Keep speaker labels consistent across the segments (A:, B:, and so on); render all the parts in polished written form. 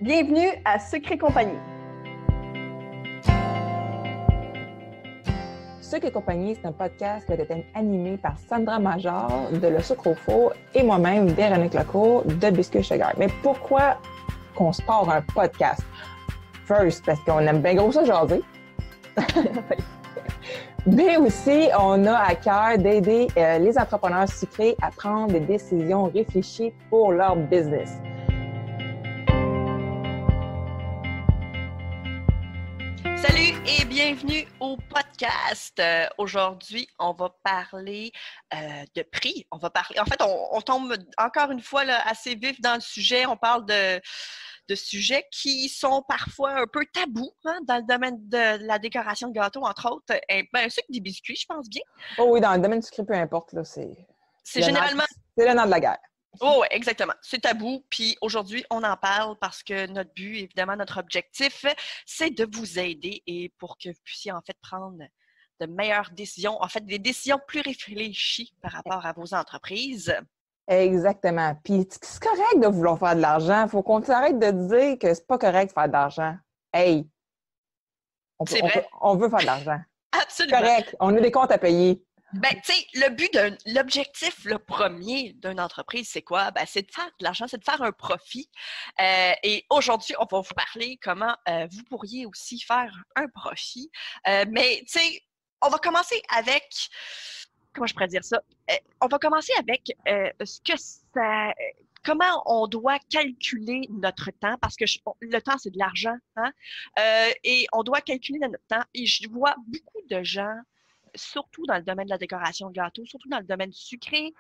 A: Bienvenue à Secret Compagnie.
B: Secret Compagnie, c'est un podcast qui va être animé par Sandra Major de Le Sucre au Four et moi-même, Véronique Lecourt de Biscuit Sugar. Mais pourquoi qu'on se part un podcast? First, parce qu'on aime bien gros ça jaser. Mais aussi, on a à cœur d'aider les entrepreneurs sucrés à prendre des décisions réfléchies pour leur business.
A: Salut et bienvenue au podcast. Aujourd'hui, on va parler de prix. En fait, on tombe encore une fois là, assez vif dans le sujet. On parle de sujets qui sont parfois un peu tabous dans le domaine de la décoration de gâteaux, entre autres. Un sucre des biscuits, je pense bien.
B: Oh oui, dans le domaine sucré, peu importe, là, c'est
A: généralement...
B: C'est le nerf de la guerre.
A: Oh oui, exactement. C'est tabou. Puis aujourd'hui, on en parle parce que notre but, évidemment, notre objectif, c'est de vous aider et pour que vous puissiez en fait prendre de meilleures décisions, en fait, des décisions plus réfléchies par rapport à vos entreprises.
B: Exactement. Puis c'est correct de vouloir faire de l'argent. Il faut qu'on arrête de dire que c'est pas correct de faire de l'argent. Hey! On veut faire de l'argent.
A: Absolument.
B: Correct. On a des comptes à payer.
A: Ben, tu sais, l'objectif premier d'une entreprise, c'est quoi? Ben, c'est de faire de l'argent, c'est de faire un profit. Et aujourd'hui, on va vous parler comment vous pourriez aussi faire un profit. Mais, tu sais, on va commencer avec... Comment je pourrais dire ça? On va commencer avec comment on doit calculer notre temps, parce que le temps, c'est de l'argent, hein? Et on doit calculer notre temps. Et je vois beaucoup de gens, surtout dans le domaine de la décoration de gâteaux, surtout dans le domaine sucré,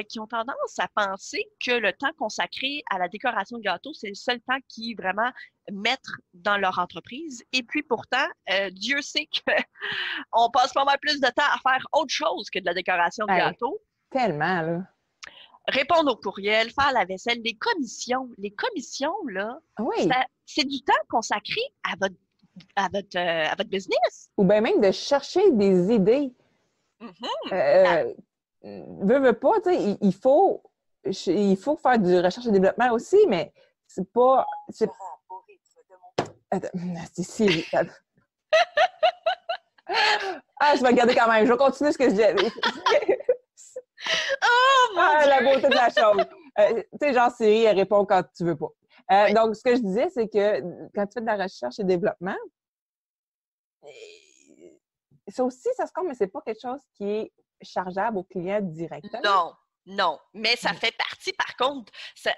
A: qui ont tendance à penser que le temps consacré à la décoration de gâteaux, c'est le seul temps qu'ils vraiment mettre dans leur entreprise. Et puis pourtant, Dieu sait qu'on passe pas mal plus de temps à faire autre chose que de la décoration de gâteaux.
B: Tellement, là.
A: Répondre aux courriels, faire la vaisselle, les commissions. Les commissions, là,
B: oui.
A: C'est du temps consacré à votre business.
B: Ou bien même de chercher des idées. Veux pas, tu sais, il faut faire du recherche et développement aussi, mais c'est pas... Attends, c'est si irritable. Je vais regarder quand même. Je vais continuer ce que je dis.
A: Oh, mon Dieu!
B: La beauté de la chose. Tu sais, genre, Siri, elle répond quand tu veux pas. Oui. Donc, ce que je disais, c'est que quand tu fais de la recherche et développement, ça aussi, ça se compte, mais c'est pas quelque chose qui est chargeable au client directement.
A: Non. Mais ça fait partie, par contre,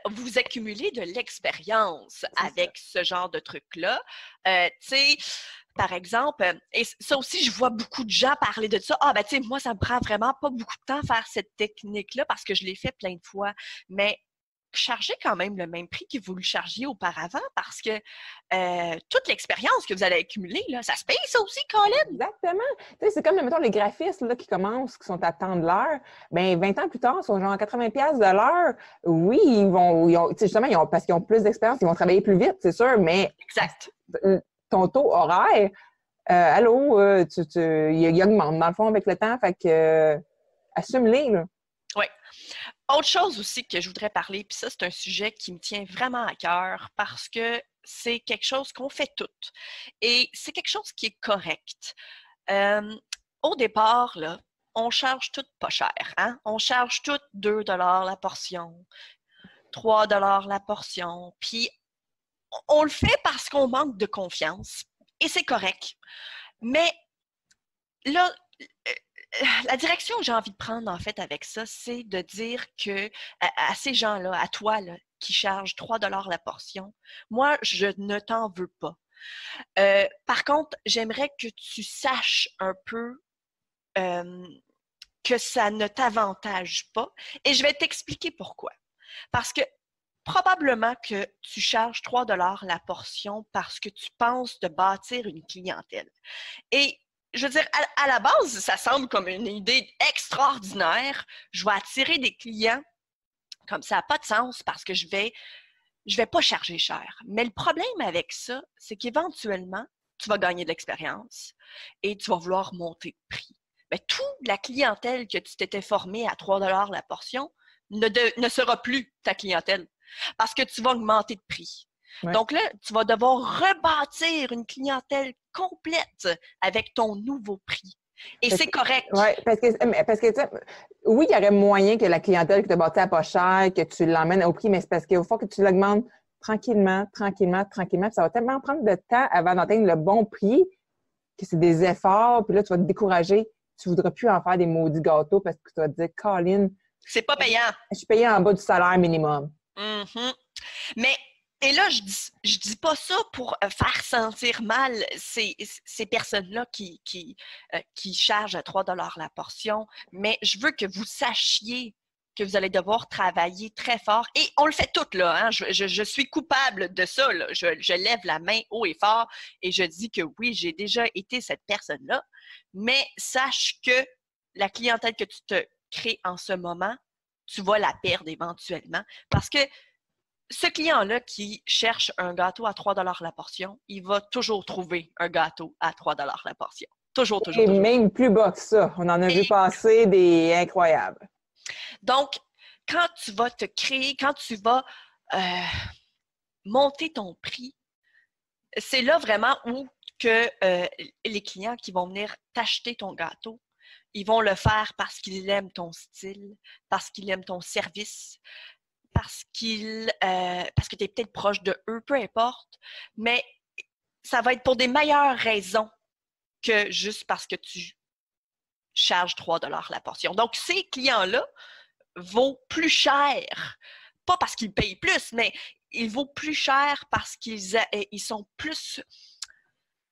A: vous accumulez de l'expérience avec ce genre de truc-là. Tu sais, par exemple, et ça aussi, je vois beaucoup de gens parler de ça. Tu sais, moi, ça me prend vraiment pas beaucoup de temps à faire cette technique-là parce que je l'ai fait plein de fois. Mais chargez quand même le même prix que vous le chargiez auparavant parce que toute l'expérience que vous allez accumuler, là, ça se paye ça aussi, Colin!
B: Exactement. Tu sais, c'est comme, mettons, les graphistes là, qui commencent, qui sont à temps de l'heure. Bien, 20 ans plus tard, ils sont genre à 80$ de l'heure. Oui, parce qu'ils ont plus d'expérience, ils vont travailler plus vite, c'est sûr, mais...
A: Exact.
B: Ton taux horaire, il augmente dans le fond avec le temps, fait que assume-les, là.
A: Oui. Autre chose aussi que je voudrais parler, puis ça, c'est un sujet qui me tient vraiment à cœur parce que c'est quelque chose qu'on fait toutes et c'est quelque chose qui est correct. Au départ, là, on charge tout pas cher, hein? On charge tout 2 $ la portion, 3 $ la portion, puis on le fait parce qu'on manque de confiance et c'est correct. Mais là, la direction que j'ai envie de prendre, en fait, avec ça, c'est de dire que à ces gens-là, à toi, là, qui chargent 3 $ la portion, moi, je ne t'en veux pas. Par contre, j'aimerais que tu saches un peu que ça ne t'avantage pas et je vais t'expliquer pourquoi. Parce que probablement que tu charges 3 $ la portion parce que tu penses de bâtir une clientèle. Et je veux dire, à la base, ça semble comme une idée extraordinaire. Je vais attirer des clients comme ça n'a pas de sens parce que je vais pas charger cher. Mais le problème avec ça, c'est qu'éventuellement, tu vas gagner de l'expérience et tu vas vouloir monter de prix. Mais toute la clientèle que tu t'étais formée à 3 $ la portion ne sera plus ta clientèle parce que tu vas augmenter de prix.
B: Ouais.
A: Donc là, tu vas devoir rebâtir une clientèle complète avec ton nouveau prix. Et c'est correct.
B: Oui, parce que tu sais, oui, il y aurait moyen que la clientèle que tu as bâtie à pas cher, que tu l'emmènes au prix, mais c'est parce qu'il faut que tu l'augmentes tranquillement, puis ça va tellement prendre de temps avant d'atteindre le bon prix que c'est des efforts, puis là, tu vas te décourager. Tu voudras plus en faire des maudits gâteaux parce que tu vas te dire, Colin,
A: C'est pas payant.
B: je suis payée en bas du salaire minimum.
A: Mhm. Mais, et là, je dis pas ça pour faire sentir mal ces personnes-là qui chargent à 3 $ la portion, mais je veux que vous sachiez que vous allez devoir travailler très fort. Et on le fait toutes, là. Hein? Je suis coupable de ça. Là. Je lève la main haut et fort et je dis que oui, j'ai déjà été cette personne-là. Mais sache que la clientèle que tu te crées en ce moment, tu vas la perdre éventuellement. Parce que ce client-là qui cherche un gâteau à 3 $ la portion, il va toujours trouver un gâteau à 3 $ la portion. Toujours.
B: Et même plus bas que ça. On en a vu passer des incroyables.
A: Donc, quand tu vas te créer, quand tu vas monter ton prix, c'est là vraiment où que les clients qui vont venir t'acheter ton gâteau, ils vont le faire parce qu'ils aiment ton style, parce qu'ils aiment ton service, parce que tu es peut-être proche de eux, peu importe, mais ça va être pour des meilleures raisons que juste parce que tu charges 3 $ la portion. Donc, ces clients-là vaut plus cher, pas parce qu'ils payent plus, mais il vaut plus cher parce qu'ils sont plus,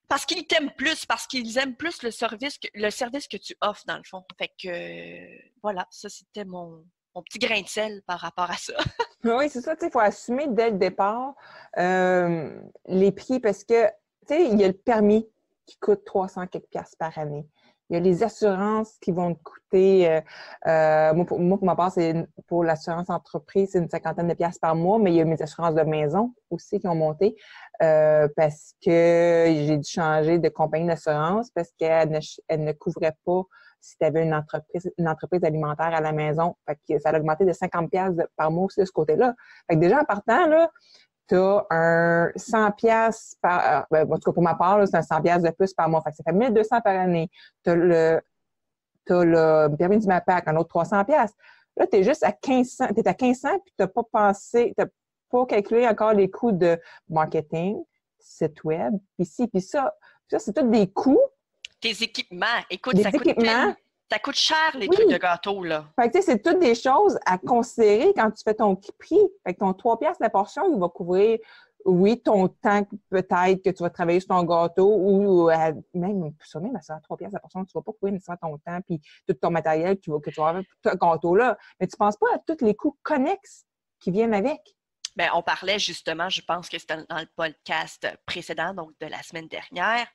A: parce qu'ils t'aiment plus, parce qu'ils aiment plus le service que tu offres dans le fond. Fait que voilà, ça c'était mon petit grain de sel par rapport à ça.
B: Oui, c'est ça, tu sais, il faut assumer dès le départ les prix parce que, tu sais, il y a le permis qui coûte 300 quelques piastres par année. Il y a les assurances qui vont te coûter, pour ma part, c'est pour l'assurance entreprise, c'est une 50aine de piastres par mois, mais il y a mes assurances de maison aussi qui ont monté parce que j'ai dû changer de compagnie d'assurance parce qu'elle ne couvrait pas si tu avais une entreprise alimentaire à la maison. Fait que ça a augmenté de 50 piastres par mois aussi de ce côté-là. Fait que déjà, en partant, là, tu as un 100 piastres en tout cas, pour ma part, là, c'est un 100 piastres de plus par mois. Fait que ça fait 1200 par année. Tu as le permis du MAPAC, un autre 300 piastres. Là, tu es juste à 1500. Tu es à 1500 puis tu n'as pas pensé, tu n'as pas calculé encore les coûts de marketing, site web, puis ci, puis ça. Puis ça, c'est tous des coûts.
A: Tes équipements. Écoute, ça coûte cher, les trucs de gâteau, là.
B: Fait que, tu sais, c'est toutes des choses à considérer quand tu fais ton prix. Fait que ton 3 piastres la portion, il va couvrir, oui, ton temps peut-être que tu vas travailler sur ton gâteau ou même à 3 piastres la portion, tu vas pas couvrir nécessairement ton temps puis tout ton matériel que tu vas avoir pour ce gâteau-là. Mais tu penses pas à tous les coûts connexes qui viennent avec.
A: Bien, on parlait justement, je pense que c'était dans le podcast précédent, donc de la semaine dernière,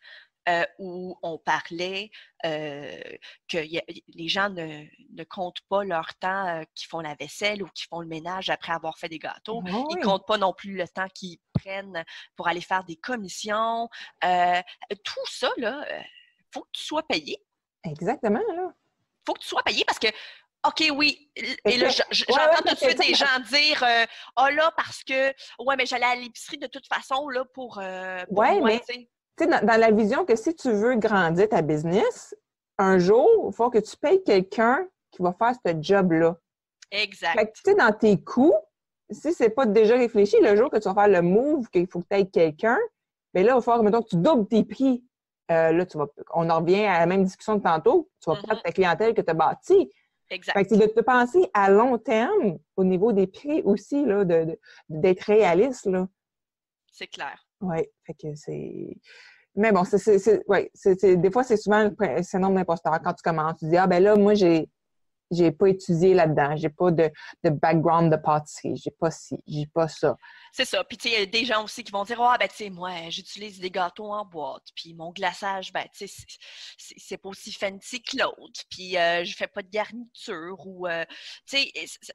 A: où on parlait que les gens ne comptent pas leur temps qu'ils font la vaisselle ou qu'ils font le ménage après avoir fait des gâteaux.
B: Oh,
A: Ils ne
B: oui.
A: comptent pas non plus le temps qu'ils prennent pour aller faire des commissions. Tout ça, là, faut que tu sois payé.
B: Exactement, là.
A: Faut que tu sois payé parce que OK, oui. Et là, j'entends tout de suite des gens dire « Ah là, parce que, ouais, mais j'allais à l'épicerie de toute façon, là, pour
B: Ouais,
A: moi,
B: mais
A: tu sais. »
B: Tu sais, dans la vision que si tu veux grandir ta business, un jour, il faut que tu payes quelqu'un qui va faire ce job-là.
A: Exact.
B: Fait que, tu sais, dans tes coûts, si c'est pas déjà réfléchi, le jour que tu vas faire le move, qu'il faut que tu aies quelqu'un, bien là, il va falloir, mettons, que tu doubles tes prix. Là, on en revient à la même discussion de tantôt. Tu vas perdre ta clientèle que tu as bâtie.
A: Exact.
B: Fait que c'est de te penser à long terme au niveau des prix aussi, là, d'être réaliste, là.
A: C'est clair.
B: Oui, fait que c'est... Mais bon, des fois, c'est souvent le syndrome d'imposteur quand tu commences. Tu dis, ah ben là, moi, j'ai pas étudié là-dedans. J'ai pas de background de pâtisserie. J'ai pas ci, j'ai pas ça.
A: C'est ça. Puis, tu sais, il y a des gens aussi qui vont dire, ah, ben, tu sais, moi, j'utilise des gâteaux en boîte. Puis, mon glaçage, ben, tu sais, c'est pas aussi fancy que l'autre. Puis, je fais pas de garniture ou, tu sais,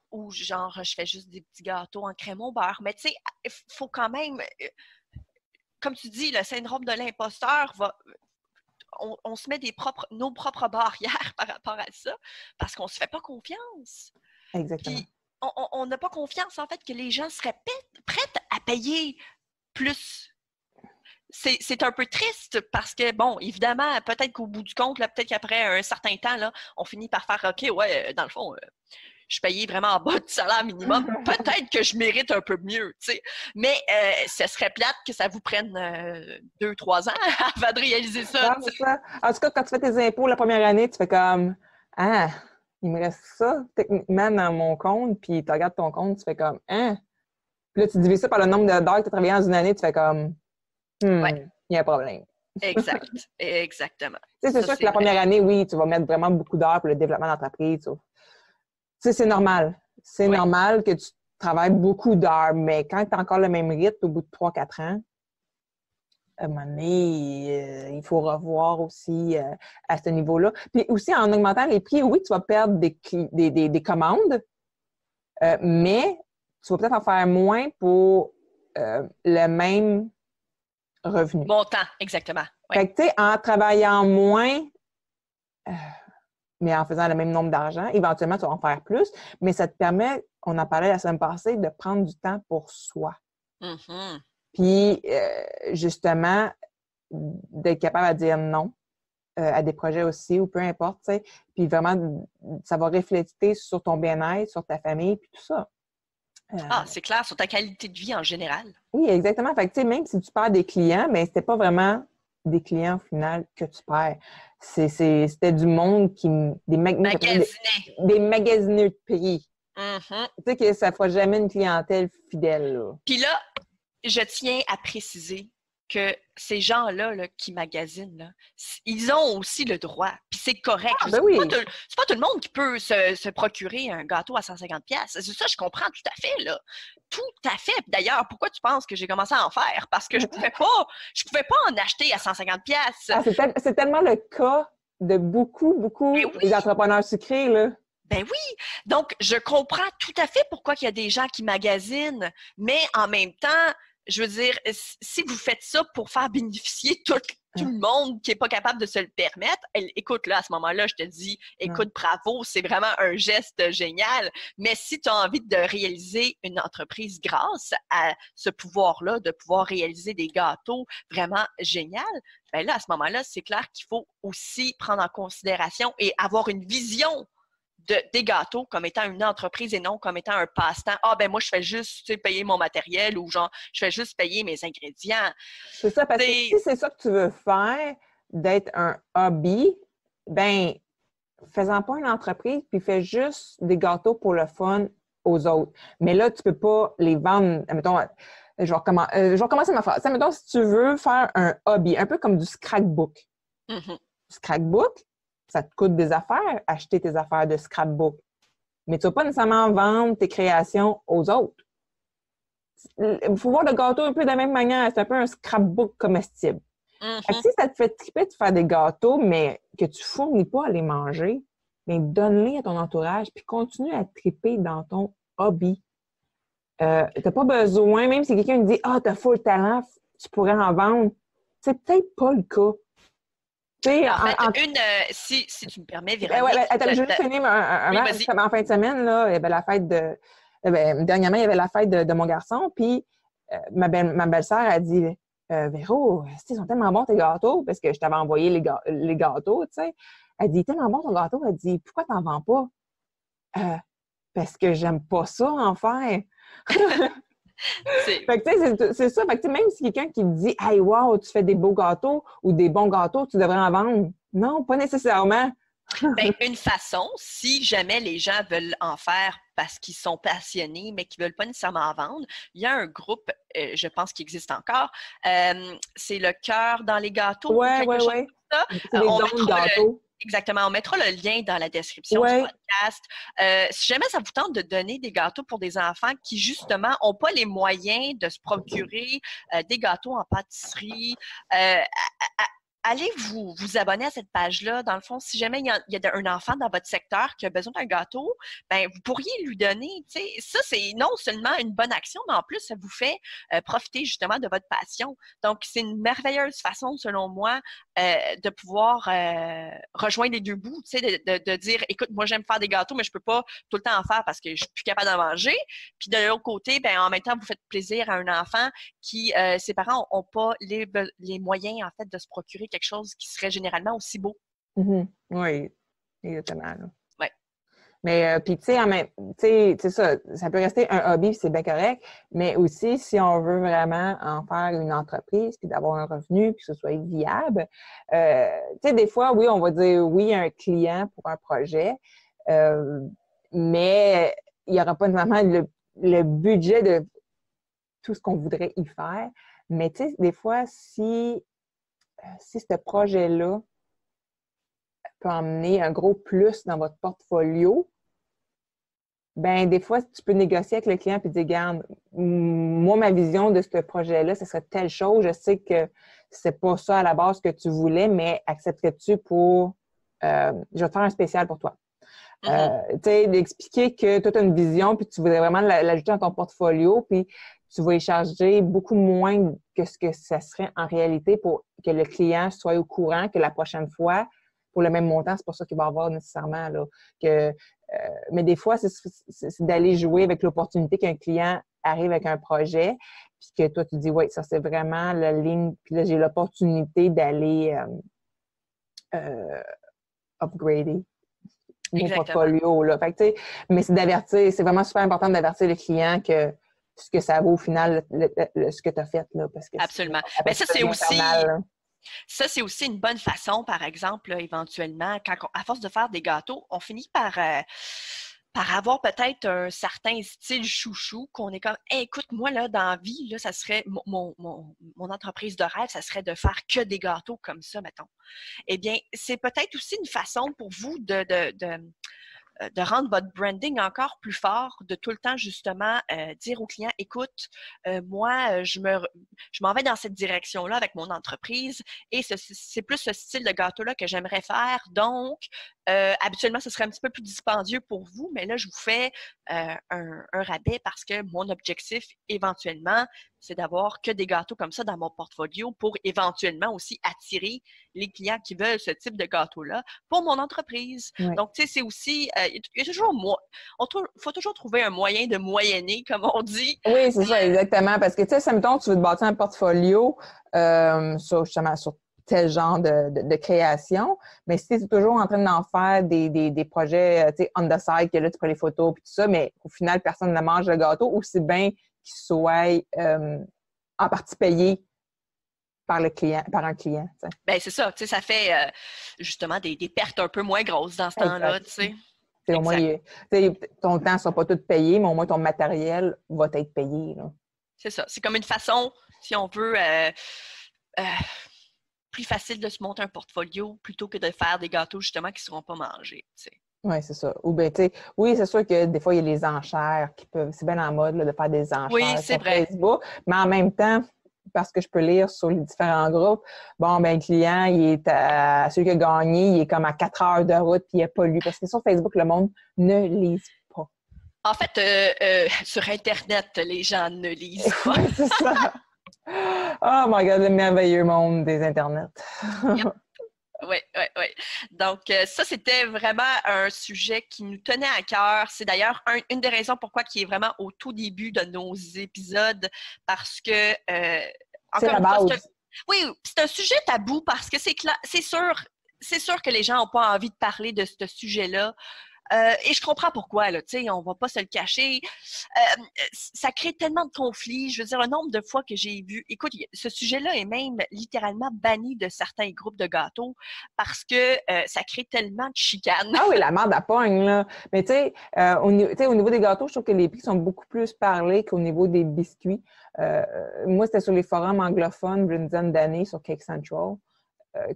A: ou genre, je fais juste des petits gâteaux en crème au beurre. Mais, tu sais, il faut quand même, comme tu dis, le syndrome de l'imposteur va. On se met nos propres barrières par rapport à ça parce qu'on se fait pas confiance.
B: Exactement.
A: Puis, on n'a pas confiance, en fait, que les gens seraient prêts à payer plus... C'est un peu triste parce que, bon, évidemment, peut-être qu'au bout du compte, là, peut-être qu'après un certain temps, là, on finit par faire « OK, ouais, dans le fond, je suis payée vraiment en bas du salaire minimum. Peut-être que je mérite un peu mieux, tu sais. » Mais ce serait plate que ça vous prenne 2-3 ans avant de réaliser ça.
B: Non, c'est ça. En tout cas, quand tu fais tes impôts la première année, tu fais comme « Ah, il me reste ça techniquement dans mon compte. » Puis tu regardes ton compte, tu fais comme « Ah. » Puis là, tu divises ça par le nombre d'heures que tu as travaillé dans une année, tu fais comme
A: Ouais.
B: il y a un problème.
A: Exact. Exactement.
B: Tu sais, c'est sûr que la première année, oui, tu vas mettre vraiment beaucoup d'heures pour le développement d'entreprise. Tu sais, c'est normal. C'est normal que tu travailles beaucoup d'heures, mais quand tu as encore le même rythme au bout de 3-4 ans, à un moment donné, il faut revoir aussi à ce niveau-là. Puis aussi, en augmentant les prix, oui, tu vas perdre des commandes, mais tu vas peut-être en faire moins pour le même revenu.
A: Montant, exactement. Ouais.
B: Fait que, tu sais, en travaillant moins, mais en faisant le même nombre d'argent, éventuellement, tu vas en faire plus, mais ça te permet, on en parlait la semaine passée, de prendre du temps pour soi.
A: Mm-hmm.
B: Puis, justement, d'être capable de dire non à des projets aussi, ou peu importe, tu sais. Puis vraiment, ça va refléter sur ton bien-être, sur ta famille, puis tout ça.
A: C'est clair, sur ta qualité de vie en général.
B: Oui, exactement. Fait que, tu sais, même si tu perds des clients, mais c'était pas vraiment des clients, au final, que tu perds. C'était du monde qui... Des magasineux de prix.
A: Mm-hmm.
B: Tu sais que ça ne fera jamais une clientèle fidèle, là.
A: Puis là, je tiens à préciser que ces gens-là là, qui magasinent, là, ils ont aussi le droit. Puis c'est correct.
B: Ah, ben oui.
A: C'est pas tout le monde qui peut se procurer un gâteau à 150$. C'est ça, je comprends tout à fait, là. Tout à fait. D'ailleurs, pourquoi tu penses que j'ai commencé à en faire? Parce que je pouvais pas en acheter à 150$.
B: Ah, c'est tellement le cas de beaucoup des entrepreneurs sucrés, là.
A: Ben oui! Donc, je comprends tout à fait pourquoi il y a des gens qui magasinent, mais en même temps, je veux dire, si vous faites ça pour faire bénéficier tout le monde qui n'est pas capable de se le permettre, écoute, là, à ce moment-là, je te dis, écoute, bravo, c'est vraiment un geste génial. Mais si tu as envie de réaliser une entreprise grâce à ce pouvoir-là, de pouvoir réaliser des gâteaux vraiment géniaux, ben là, à ce moment-là, c'est clair qu'il faut aussi prendre en considération et avoir une vision des gâteaux comme étant une entreprise et non comme étant un passe-temps. Ah, ben moi, je fais juste payer mon matériel ou genre, je fais juste payer mes ingrédients.
B: C'est ça, parce que si c'est ça que tu veux faire, d'être un hobby, ben fais-en pas une entreprise, puis fais juste des gâteaux pour le fun aux autres. Mais là, tu peux pas les vendre, mettons, je vais recommencer ma phrase. Mettons, si tu veux faire un hobby, un peu comme du scrapbook.
A: Mm-hmm.
B: Scrapbook, ça te coûte des affaires, acheter tes affaires de scrapbook. Mais tu ne vas pas nécessairement vendre tes créations aux autres. Il faut voir le gâteau un peu de la même manière. C'est un peu un scrapbook comestible.
A: Mm-hmm.
B: Si ça te fait triper de faire des gâteaux, mais que tu ne fournis pas à les manger, bien, donne-les à ton entourage puis continue à triper dans ton hobby. Tu n'as pas besoin, même si quelqu'un te dit « Ah, tu as full talent, tu pourrais en vendre », c'est peut-être pas le cas.
A: En fait, si tu me permets, Véronique...
B: Attends, je vais juste finir en fin de semaine, là, il y avait la fête de... dernièrement, il y avait la fête de mon garçon, puis ma belle-sœur a dit Véro, ils sont tellement bons tes gâteaux, parce que je t'avais envoyé les gâteaux, tu sais. Elle dit, tellement bon ton gâteau. Elle dit, pourquoi t'en vends pas? Parce que j'aime pas ça en faire. Fait que, c'est ça. Fait que, même si quelqu'un qui te dit, hey, wow, tu fais des beaux gâteaux ou des bons gâteaux, tu devrais en vendre. Non, pas nécessairement.
A: Ben, une façon, si jamais les gens veulent en faire parce qu'ils sont passionnés, mais qu'ils ne veulent pas nécessairement en vendre, il y a un groupe, je pense qu'il existe encore, c'est le cœur dans les gâteaux.
B: Oui. C'est les dons de gâteaux.
A: Exactement. On mettra le lien dans la description du podcast. Si jamais ça vous tente de donner des gâteaux pour des enfants qui, justement, n'ont pas les moyens de se procurer des gâteaux en pâtisserie, allez vous abonner à cette page-là. Dans le fond, si jamais il y a un enfant dans votre secteur qui a besoin d'un gâteau, ben vous pourriez lui donner. Ça, c'est non seulement une bonne action, mais en plus, ça vous fait profiter justement de votre passion. Donc, c'est une merveilleuse façon, selon moi, de pouvoir rejoindre les deux bouts, de dire, écoute, moi, j'aime faire des gâteaux, mais je peux pas tout le temps en faire parce que je suis plus capable d'en manger. Puis de l'autre côté, ben en même temps, vous faites plaisir à un enfant qui, ses parents n'ont pas les moyens, en fait, de se procurer quelque chose qui serait généralement aussi beau.
B: Mm-hmm. Oui, exactement.
A: Oui.
B: Mais, puis, tu sais, ça peut rester un hobby, c'est bien correct, mais aussi, si on veut vraiment en faire une entreprise, puis d'avoir un revenu, puis que ce soit viable, tu sais, des fois, oui, on va dire oui à un client pour un projet, mais il n'y aura pas vraiment le budget de tout ce qu'on voudrait y faire. Mais, tu sais, des fois, si ce projet-là peut emmener un gros plus dans votre portfolio, ben des fois, tu peux négocier avec le client et dire, regarde, moi, ma vision de ce projet-là, ce serait telle chose. Je sais que c'est pas ça à la base que tu voulais, mais accepterais-tu pour... je vais te faire un spécial pour toi.
A: Mm-hmm.
B: Tu sais, d'expliquer que tu as une vision puis tu voudrais vraiment l'ajouter dans ton portfolio puis tu vas y charger beaucoup moins que ce que ça serait en réalité pour que le client soit au courant que la prochaine fois, pour le même montant, c'est pas ça qu'il va avoir nécessairement. Là, mais des fois, c'est d'aller jouer avec l'opportunité qu'un client arrive avec un projet puis que toi, tu dis, oui, ça, c'est vraiment la ligne. Puis là, j'ai l'opportunité d'aller upgrader mon portfolio. Là. Fait que, mais c'est d'avertir, c'est vraiment super important d'avertir le client que ce que ça vaut au final, ce que tu as fait. Là, parce que
A: absolument. Mais ça, c'est aussi... Ça, c'est aussi une bonne façon, par exemple, là, éventuellement, à force de faire des gâteaux, on finit par avoir peut-être un certain style chouchou, qu'on est comme, hey, écoute, moi, là, dans la vie, là, ça serait mon entreprise de rêve, ça serait de faire que des gâteaux comme ça, mettons. Eh bien, c'est peut-être aussi une façon pour vous de rendre votre branding encore plus fort, de tout le temps justement dire aux clients, écoute, moi, je m'en vais dans cette direction-là avec mon entreprise et c'est plus ce style de gâteau-là que j'aimerais faire. Donc, habituellement, ce serait un petit peu plus dispendieux pour vous, mais là, je vous fais un rabais parce que mon objectif, éventuellement, c'est d'avoir que des gâteaux comme ça dans mon portfolio pour éventuellement aussi attirer les clients qui veulent ce type de gâteau-là pour mon entreprise.
B: Oui.
A: Donc, tu sais, c'est aussi, il y a toujours, faut toujours trouver un moyen de moyenner, comme on dit.
B: Oui, c'est ça, exactement. Parce que, tu sais, ça mettons, tu veux te bâtir un portfolio justement sur tel genre de création, mais si tu es toujours en train d'en faire des projets, tu sais, on the side, que là, tu prends les photos et tout ça, mais au final, personne ne mange le gâteau, aussi bien qu'il soit en partie payé par un client. T'sais.
A: Ben c'est ça, tu sais, ça fait justement des pertes un peu moins grosses dans ce temps-là, tu sais.
B: Au moins, ton temps ne sera pas tout payé, mais au moins ton matériel va être payé.
A: C'est ça. C'est comme une façon, si on veut, plus facile de se monter un portfolio plutôt que de faire des gâteaux justement qui ne seront pas mangés.
B: Oui, c'est ça. Ou bien, tu sais, oui, c'est sûr que des fois, il y a les enchères qui peuvent. C'est bien en mode là, de faire des enchères sur Facebook. Mais en même temps, parce que je peux lire sur les différents groupes, bon, ben le client, celui qui a gagné, il est comme à 4 heures de route, puis il n'a pas lu. Parce que sur Facebook, le monde ne lise pas.
A: En fait, sur Internet, les gens ne lisent pas.
B: Oui, c'est ça. Oh my God, le merveilleux monde des Internets.
A: Yep. Oui. Donc, ça, c'était vraiment un sujet qui nous tenait à cœur. C'est d'ailleurs une des raisons pourquoi il est vraiment au tout début de nos épisodes, parce que,
B: encore une fois,
A: oui, c'est un sujet tabou parce que c'est sûr que les gens n'ont pas envie de parler de ce sujet-là. Et je comprends pourquoi, là, tu sais, on va pas se le cacher. Ça crée tellement de conflits. Je veux dire, le nombre de fois que j'ai vu... Écoute, ce sujet-là est même littéralement banni de certains groupes de gâteaux parce que ça crée tellement de chicanes.
B: Ah oui, la merde à pogne, là. Mais tu sais, au niveau des gâteaux, je trouve que les prix sont beaucoup plus parlés qu'au niveau des biscuits. Moi, c'était sur les forums anglophones, une dizaine d'années, sur Cake Central.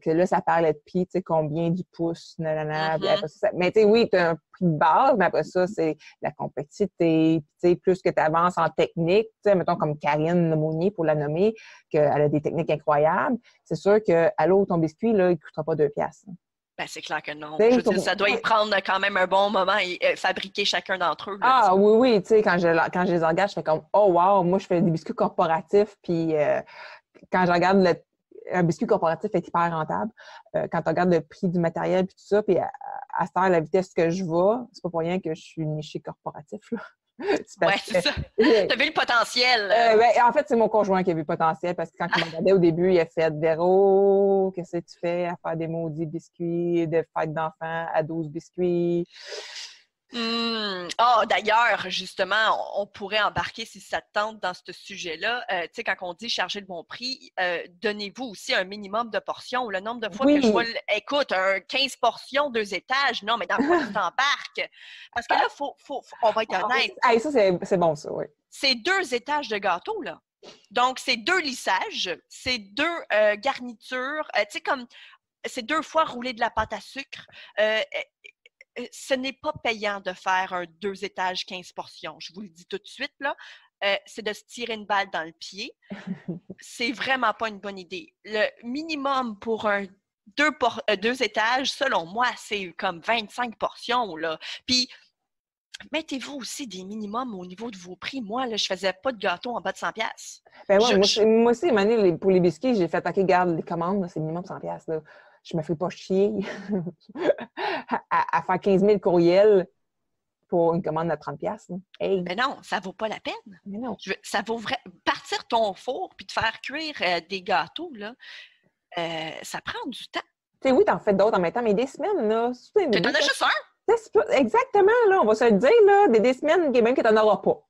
B: que là, ça parlait de prix, tu sais, combien du pouce, nanana. Puis
A: Mm-hmm.
B: après ça, mais tu sais, oui, tu as un prix de base, mais après ça, c'est la complexité. Tu sais, plus que tu avances en technique, tu sais, mettons comme Karine Lemonnier, pour la nommer, qu'elle a des techniques incroyables, c'est sûr que, allô, ton biscuit, là, il ne coûtera pas 2 piastres.
A: Ben, c'est clair que non.
B: Tu
A: Je
B: sais,
A: veux dire, ça doit y prendre quand même un bon moment et fabriquer chacun d'entre eux. Là,
B: ah oui, oui, tu sais, quand je les engage, je fais comme, oh wow, moi, je fais des biscuits corporatifs, puis quand je regarde un biscuit corporatif est hyper rentable. Quand tu regardes le prix du matériel puis tout ça, puis à cette heure, la vitesse que je vais, c'est pas pour rien que je suis nichée corporatif, là.
A: Ouais, c'est ça. T'as vu le potentiel.
B: Ben, en fait, c'est mon conjoint qui a vu le potentiel parce que quand il m'a regardé au début, il a fait Véro, qu'est-ce que tu fais à faire des maudits biscuits de fête d'enfants à 12 biscuits?
A: Oh, d'ailleurs, justement, on pourrait embarquer, si ça te tente, dans ce sujet-là. Tu sais, quand on dit charger le bon prix, donnez-vous aussi un minimum de portions. Le nombre de fois que je vois, écoute, 15 portions, 2 étages, non, mais dans quoi tu t'embarques? Parce que là, on va être honnête.
B: Ça, c'est bon, ça, oui.
A: C'est 2 étages de gâteau, là. Donc, c'est 2 lissages, c'est 2 garnitures, tu sais, comme, c'est 2 fois rouler de la pâte à sucre. Ce n'est pas payant de faire un 2 étages, 15 portions. Je vous le dis tout de suite, là. C'est de se tirer une balle dans le pied. C'est vraiment pas une bonne idée. Le minimum pour un 2 étages, selon moi, c'est comme 25 portions, là. Puis, mettez-vous aussi des minimums au niveau de vos prix. Moi, là, je faisais pas de gâteau en bas de 100$.
B: Ben ouais, moi aussi, Mané, pour les biscuits, j'ai fait, OK, garde les commandes, c'est minimum 100$. Là. Je me fais pas chier à faire 15 000 courriels pour une commande de 30$. Hey.
A: Mais non, ça vaut pas la peine.
B: Mais non.
A: Ça vaut partir ton four puis te faire cuire des gâteaux, là, ça prend du temps.
B: Tu sais, oui, t'en fais d'autres en même temps, mais des semaines, là.
A: Tu t'en as juste un?
B: Exactement, là, on va se le dire, là, des semaines, même que tu n'en auras pas.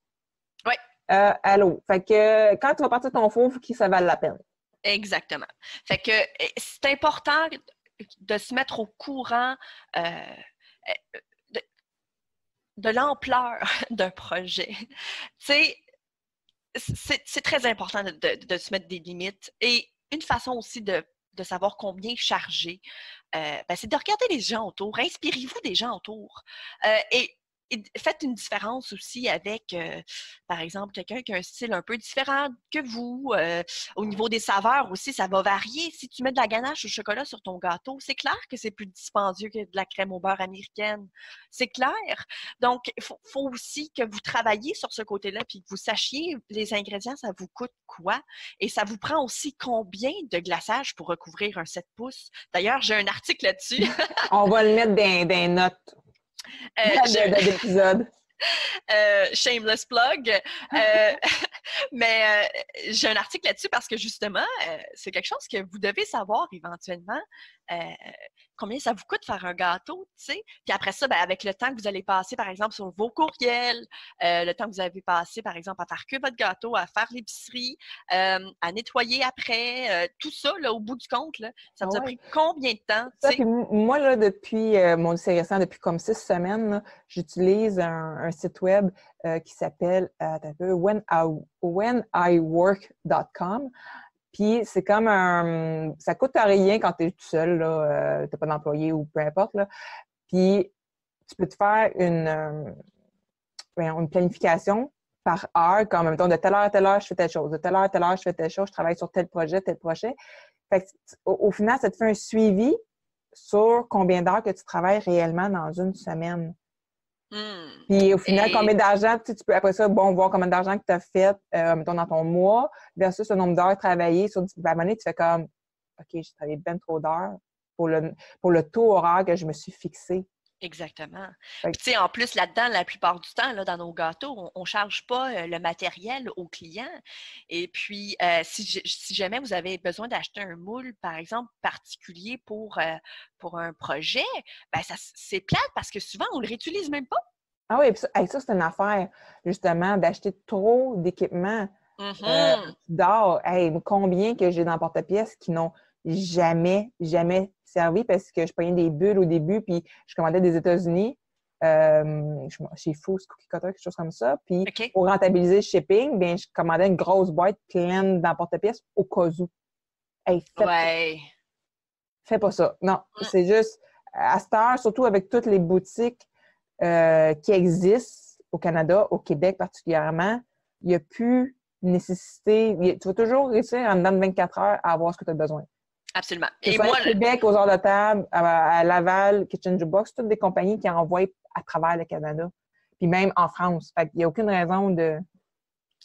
A: Oui.
B: Allô. Fait que quand tu vas partir ton four, il faut que ça vaille la peine.
A: Exactement. Fait que c'est important de se mettre au courant de l'ampleur d'un projet. Tu sais, c'est très important de se mettre des limites. Et une façon aussi de savoir combien charger, c'est de regarder les gens autour. Inspirez-vous des gens autour. Et faites une différence aussi avec, par exemple, quelqu'un qui a un style un peu différent que vous. Au niveau des saveurs aussi, ça va varier. Si tu mets de la ganache au chocolat sur ton gâteau, c'est clair que c'est plus dispendieux que de la crème au beurre américaine. C'est clair. Donc, il faut aussi que vous travailliez sur ce côté-là puis que vous sachiez les ingrédients, ça vous coûte quoi. Et ça vous prend aussi combien de glaçage pour recouvrir un 7 pouces. D'ailleurs, j'ai un article là-dessus.
B: On va le mettre dans des notes. D'épisode.
A: Shameless plug. Mais j'ai un article là-dessus parce que justement, c'est quelque chose que vous devez savoir éventuellement. Combien ça vous coûte faire un gâteau, tu sais. Puis après ça, avec le temps que vous allez passer, par exemple, sur vos courriels, le temps que vous avez passé, par exemple, à faire que votre gâteau, à faire l'épicerie, à nettoyer après, tout ça, là, au bout du compte, là, ça vous a pris combien de temps?
B: Ça, puis moi, là, depuis mon lycée récent, depuis comme 6 semaines, là, j'utilise un site web qui s'appelle wheniwork.com. Puis c'est comme ça coûte rien quand tu es tout seul, là, t'as pas d'employé ou peu importe, là. Puis tu peux te faire une planification par heure, comme mettons, de telle heure à telle heure, je fais telle chose, de telle heure à telle heure, je fais telle chose, je travaille sur tel projet. Fait que, au final, ça te fait un suivi sur combien d'heures que tu travailles réellement dans une semaine. Puis au final, combien d'argent, tu peux après ça, voir combien d'argent que tu as fait, mettons, dans ton mois, versus le nombre d'heures travaillées sur la monnaie, tu fais comme, OK, j'ai travaillé bien trop d'heures pour le taux horaire que je me suis fixé.
A: Exactement. Puis, tu sais, en plus, là-dedans, la plupart du temps, là, dans nos gâteaux, on ne charge pas le matériel aux clients. Et puis, si jamais vous avez besoin d'acheter un moule, par exemple, particulier pour un projet, c'est plate parce que souvent, on ne le réutilise même pas.
B: Ah oui, ça, c'est une affaire, justement, d'acheter trop d'équipements d'or. Combien que j'ai dans le porte-pièce qui n'ont jamais servi parce que je prenais des bulles au début, puis je commandais des États-Unis, chez Foods, Cookie Cutter, quelque chose comme ça. Puis pour rentabiliser le shipping, bien, je commandais une grosse boîte pleine dans le porte-pièce au cas où. fais pas ça. Non, c'est juste, à cette heure, surtout avec toutes les boutiques qui existent au Canada, au Québec particulièrement, il n'y a plus nécessité. Tu vas toujours réussir en dedans de 24 heures à avoir ce que tu as besoin.
A: Absolument.
B: Que ce soit au Québec, aux heures de table, à Laval, Kitchen Jukebox, toutes des compagnies qui envoient à travers le Canada. Puis même en France. Fait qu'il n'y a aucune raison de...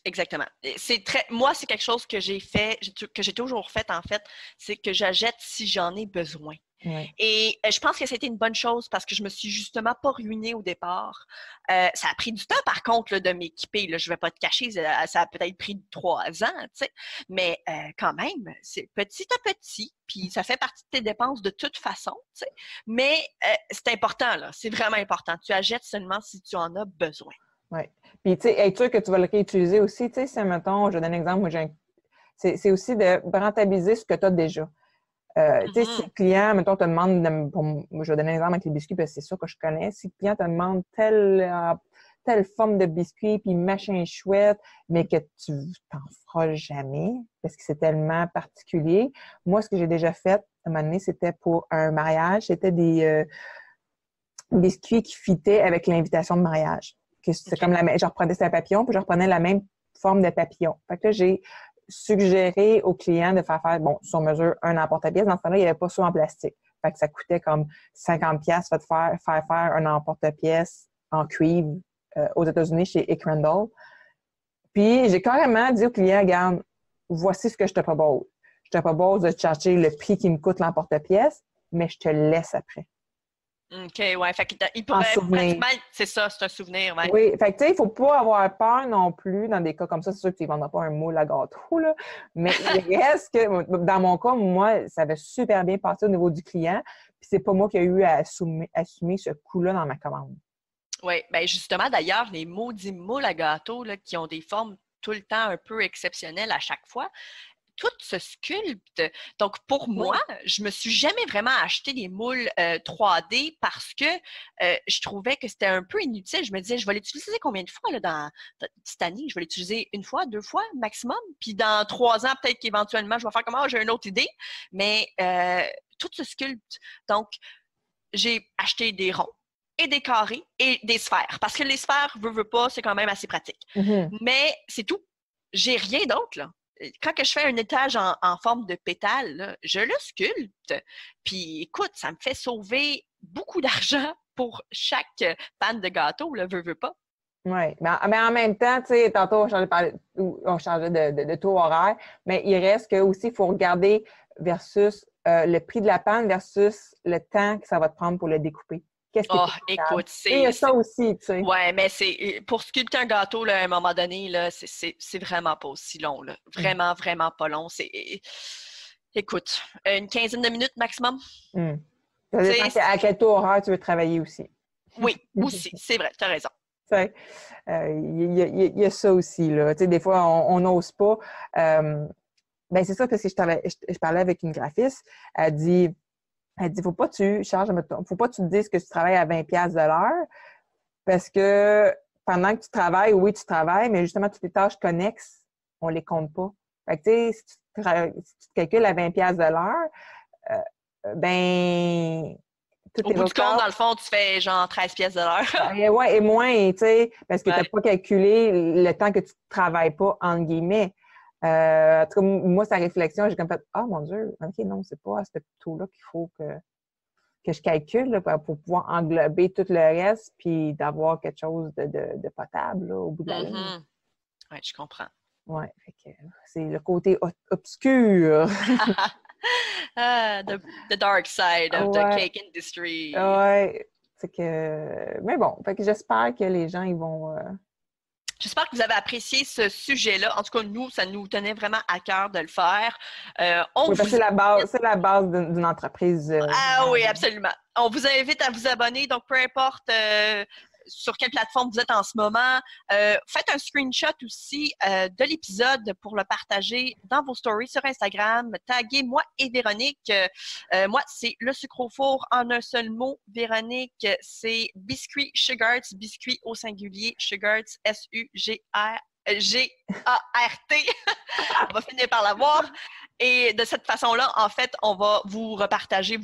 A: Exactement. Moi, c'est quelque chose que j'ai fait, que j'ai toujours fait, en fait, c'est que j'achète si j'en ai besoin.
B: Ouais.
A: Et je pense que c'était une bonne chose parce que je me suis justement pas ruinée au départ. Ça a pris du temps, par contre, là, de m'équiper. Là, je vais pas te cacher, ça a peut-être pris 3 ans, tu sais. Mais quand même, c'est petit à petit, puis ça fait partie de tes dépenses de toute façon, tu sais. Mais c'est important, là. C'est vraiment important. Tu achètes seulement si tu en as besoin.
B: Oui. Puis, tu sais, être sûr que tu vas le réutiliser aussi. Tu sais, si, mettons, je donne un exemple, moi, c'est aussi de rentabiliser ce que tu as déjà. Tu sais, si le client, mettons, te demande, je vais donner un exemple avec les biscuits, parce que c'est ça que je connais. Si le client te demande telle forme de biscuit, puis machin chouette, mais que tu t'en feras jamais, parce que c'est tellement particulier. Moi, ce que j'ai déjà fait, à un moment donné, c'était pour un mariage. C'était des biscuits qui fitaient avec l'invitation de mariage. C'est comme je reprenais un papillon, puis je reprenais la même forme de papillon. Fait que là, j'ai suggéré au client de faire, sur mesure, un emporte-pièce. Dans ce temps-là, il n'y avait pas ça en plastique. Fait que ça coûtait comme 50$ faire un emporte-pièce en cuivre aux États-Unis chez Ick Randall. Puis, j'ai carrément dit au client, regarde, voici ce que je te propose. Je te propose de te chercher le prix qui me coûte l'emporte-pièce, mais je te laisse après.
A: OK, ouais. Fait qu'il pourrait pratiquement... C'est ça, c'est un souvenir, ouais.
B: Oui, fait que tu sais, il faut pas avoir peur non plus dans des cas comme ça. C'est sûr que tu ne vendras pas un moule à gâteau, là. Mais il reste que, dans mon cas, moi, ça avait super bien passé au niveau du client. Puis c'est pas moi qui ai eu à assumer ce coût-là dans ma commande.
A: Oui, bien justement, d'ailleurs, les maudits moules à gâteau là, qui ont des formes tout le temps un peu exceptionnelles à chaque fois, tout se sculpte. Donc, pour moi, je me suis jamais vraiment acheté des moules 3D parce que je trouvais que c'était un peu inutile. Je me disais, je vais l'utiliser combien de fois là, dans cette année? Je vais l'utiliser 1 fois, 2 fois maximum. Puis dans 3 ans, peut-être qu'éventuellement, je vais faire comme, j'ai une autre idée. Mais tout se sculpte. Donc, j'ai acheté des ronds et des carrés et des sphères. Parce que les sphères, veux pas, c'est quand même assez pratique.
B: Mm-hmm.
A: Mais c'est tout. J'ai rien d'autre, là. Quand que je fais un étage en forme de pétale, là, je le sculpte. Puis, écoute, ça me fait sauver beaucoup d'argent pour chaque panne de gâteau, là, veux pas.
B: Oui, mais en même temps, tu sais, tantôt, on changeait de taux horaire, mais il reste que aussi, il faut regarder versus le prix de la panne versus le temps que ça va te prendre pour le découper. Qu'est-ce que
A: écoute,
B: il y a ça aussi, tu sais.
A: Ouais, mais c'est pour sculpter un gâteau, là, à un moment donné, là, c'est vraiment pas aussi long, là. Vraiment, vraiment pas long. Écoute, une quinzaine de minutes maximum.
B: Ça dépend à quel taux horaire tu veux travailler aussi.
A: Oui, aussi, c'est vrai, tu as raison.
B: Il y a ça aussi, là. Tu sais, des fois, on n'ose pas. Ben c'est ça, parce que je parlais avec une graphiste. Elle dit, faut pas que faut pas que tu te dises que tu travailles à 20$ de l'heure, parce que pendant que tu travailles, oui, tu travailles, mais justement, toutes les tâches connexes, on les compte pas. Fait que, tu sais, si tu te calcules à 20$ de l'heure, ben...
A: Au bout du compte, dans le fond, tu fais genre 13$ de l'heure.
B: Oui, et moins, tu sais, parce que tu n'as pas calculé le temps que tu ne travailles pas, entre guillemets. En tout cas, moi, sa réflexion, j'ai comme fait, mon Dieu, OK, non, c'est pas à ce taux-là qu'il faut que je calcule là, pour pouvoir englober tout le reste puis d'avoir quelque chose de potable là, au bout de la ligne.
A: Oui, je comprends.
B: Oui, c'est le côté obscur.
A: The dark side of the cake industry.
B: Oui, c'est que... Mais bon, fait que j'espère que les gens, ils vont...
A: J'espère que vous avez apprécié ce sujet-là. En tout cas, nous, ça nous tenait vraiment à cœur de le faire.
B: C'est la base d'une entreprise.
A: Oui, absolument. On vous invite à vous abonner. Donc, peu importe sur quelle plateforme vous êtes en ce moment, faites un screenshot aussi de l'épisode pour le partager dans vos stories sur Instagram. Taguez moi et Véronique. Moi, c'est le sucre au four en un seul mot. Véronique, c'est Biscuit Sugarts, biscuit au singulier, Sugarts, Sugarts. G-A-R-T. On va finir par l'avoir. Et de cette façon-là, en fait, on va vous repartager,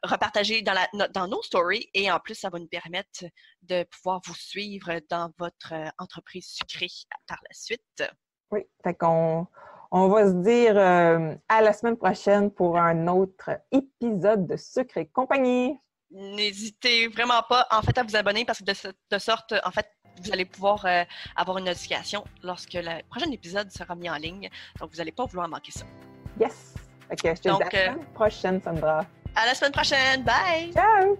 A: repartager dans nos stories et en plus, ça va nous permettre de pouvoir vous suivre dans votre entreprise sucrée par la suite.
B: Oui, fait qu'on va se dire à la semaine prochaine pour un autre épisode de Sucre et compagnie.
A: N'hésitez vraiment pas, en fait, à vous abonner parce que de sorte, en fait, vous allez pouvoir avoir une notification lorsque le prochain épisode sera mis en ligne. Donc, vous n'allez pas vouloir manquer ça.
B: Yes! Fait que je te dis à la semaine prochaine, Sandra.
A: À la semaine prochaine. Bye!
B: Ciao!